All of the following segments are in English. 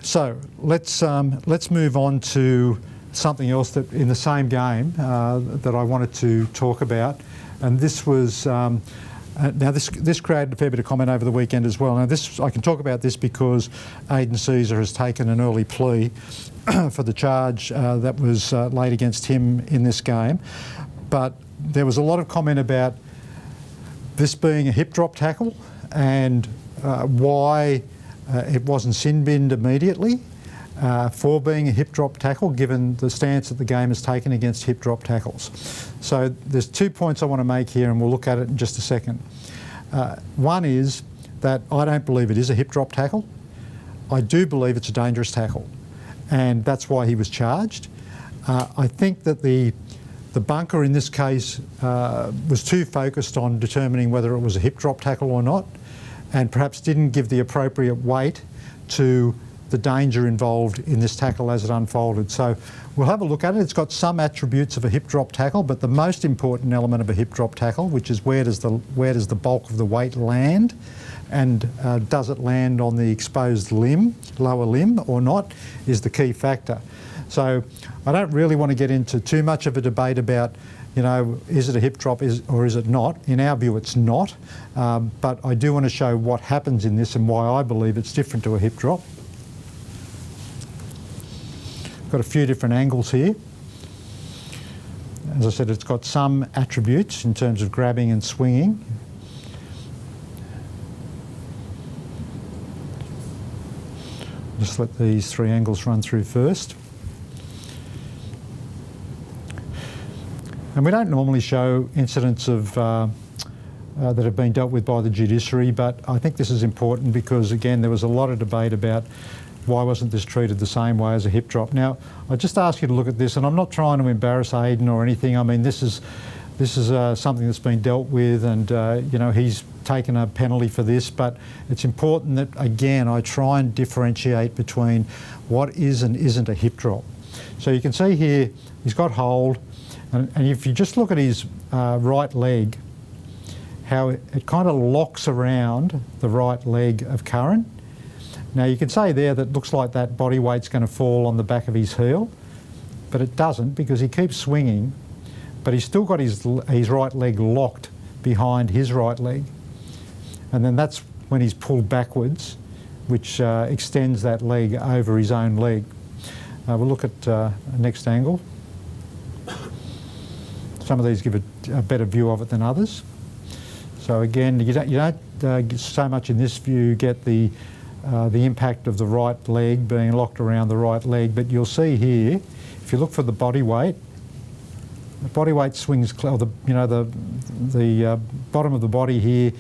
so let's move on to something else that in the same game that I wanted to talk about, and this was now this created a fair bit of comment over the weekend as well. Now I can talk about this because Aidan Caesar has taken an early plea for the charge that was laid against him in this game, but there was a lot of comment about this being a hip drop tackle and why it wasn't sin binned immediately for being a hip drop tackle, given the stance that the game has taken against hip drop tackles. So there's 2 points I want to make here, and we'll look at it in just a second. One is that I don't believe it is a hip drop tackle. I do believe it's a dangerous tackle, and that's why he was charged. I think that the bunker in this case was too focused on determining whether it was a hip drop tackle or not, and perhaps didn't give the appropriate weight to the danger involved in this tackle as it unfolded. So we'll have a look at it. It's got some attributes of a hip drop tackle, but the most important element of a hip drop tackle, which is where does the bulk of the weight land, and does it land on the exposed limb, lower limb or not, is the key factor. So I don't really want to get into too much of a debate about, you know, is it a hip drop or is it not? In our view, it's not. But I do want to show what happens in this and why I believe it's different to a hip drop. Got a few different angles here. As I said, it's got some attributes in terms of grabbing and swinging. Just let these three angles run through first. And we don't normally show incidents of that have been dealt with by the judiciary, but I think this is important because, again, there was a lot of debate about why wasn't this treated the same way as a hip drop. Now, I just ask you to look at this, and I'm not trying to embarrass Aidan or anything. I mean, this is something that's been dealt with, and you know, he's taken a penalty for this, but it's important that, again, I try and differentiate between what is and isn't a hip drop. So you can see here, he's got hold, and if you just look at his right leg, how it kind of locks around the right leg of Curran. Now you can say there that looks like that body weight's going to fall on the back of his heel, but it doesn't because he keeps swinging, but he's still got his right leg locked behind his right leg. And then that's when he's pulled backwards, which extends that leg over his own leg. We'll look at a next angle. Some of these give a better view of it than others. So again, you don't so much in this view get the impact of the right leg being locked around the right leg, but you'll see here, if you look for the body weight swings, or the bottom of the body here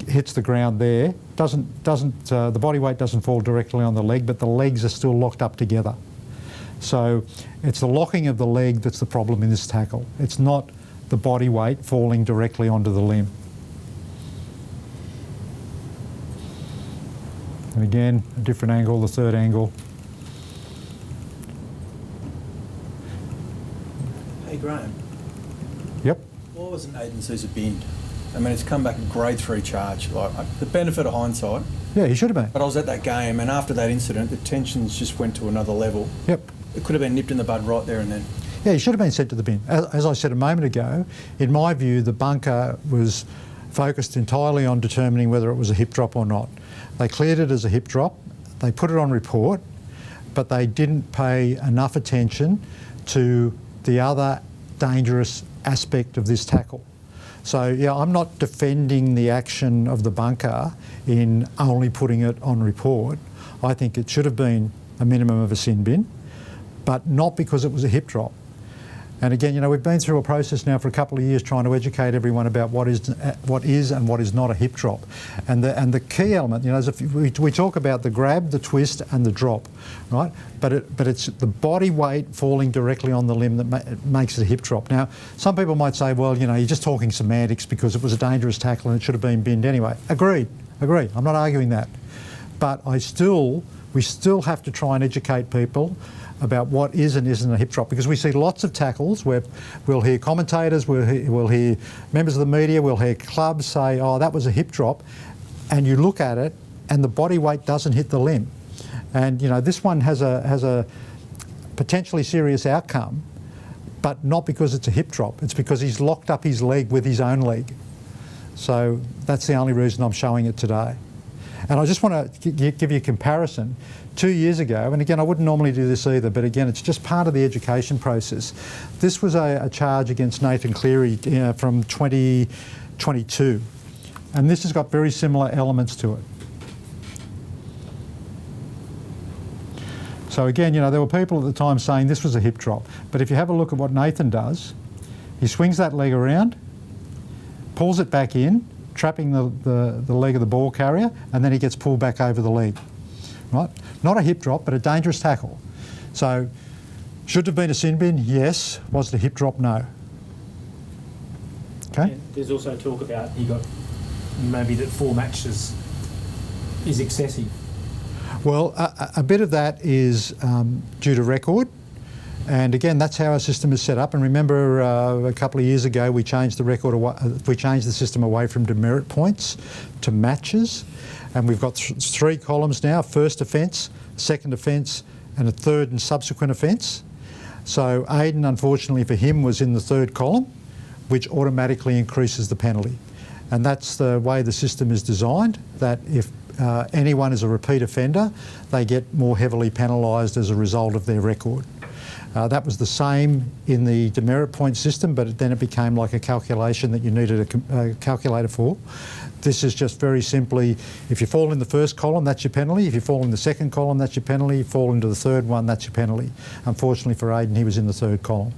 hits the ground there. The body weight doesn't fall directly on the leg, but the legs are still locked up together. So it's the locking of the leg that's the problem in this tackle. It's not the body weight falling directly onto the limb. And again, a different angle, the third angle. Hey Graham. Yep. Why wasn't Aidan Caesar binned? I mean, it's come back a grade 3 charge. Like, the benefit of hindsight. Yeah, he should have been. But I was at that game, and after that incident, the tensions just went to another level. Yep. It could have been nipped in the bud right there and then. Yeah, he should have been sent to the bin. As I said a moment ago, in my view, the bunker was focused entirely on determining whether it was a hip drop or not. They cleared it as a hip drop, they put it on report, but they didn't pay enough attention to the other dangerous aspect of this tackle. So yeah, I'm not defending the action of the bunker in only putting it on report. I think it should have been a minimum of a sin bin, but not because it was a hip drop. And again, you know, we've been through a process now for a couple of years trying to educate everyone about what is and what is not a hip drop. And the key element, you know, is if we talk about the grab, the twist and the drop, right? But it's the body weight falling directly on the limb that makes it a hip drop. Now, some people might say, well, you know, you're just talking semantics because it was a dangerous tackle and it should have been binned anyway. Agreed. I'm not arguing that. But we still have to try and educate people about what is and isn't a hip drop, because we see lots of tackles where we'll hear commentators, we'll hear members of the media, we'll hear clubs say, oh, that was a hip drop, and you look at it and the body weight doesn't hit the limb. And, you know, this one has a potentially serious outcome, but not because it's a hip drop. It's because he's locked up his leg with his own leg. So that's the only reason I'm showing it today. And I just want to give you a comparison. 2 years ago, and again, I wouldn't normally do this either, but again, it's just part of the education process. This was a charge against Nathan Cleary from 2022. And this has got very similar elements to it. So again, you know, there were people at the time saying this was a hip drop. But if you have a look at what Nathan does, he swings that leg around, pulls it back in, trapping the leg of the ball carrier, and then he gets pulled back over the leg. Right? Not a hip drop, but a dangerous tackle. So, should have been a sin bin? Yes. Was it a hip drop? No. Okay. And there's also talk about he got maybe that 4 matches is excessive. Well, a bit of that is due to record. And again, that's how our system is set up. And remember, a couple of years ago, we changed the record. We changed the system away from demerit points to matches, and we've got 3 columns now: first offence, second offence, and a third and subsequent offence. So Aiden, unfortunately for him, was in the 3rd column, which automatically increases the penalty. And that's the way the system is designed. That if anyone is a repeat offender, they get more heavily penalised as a result of their record. That was the same in the demerit point system, but then it became like a calculation that you needed a calculator for. This is just very simply, if you fall in the 1st column, that's your penalty. If you fall in the 2nd column, that's your penalty. If you fall into the 3rd one, that's your penalty. Unfortunately for Aiden, he was in the 3rd column.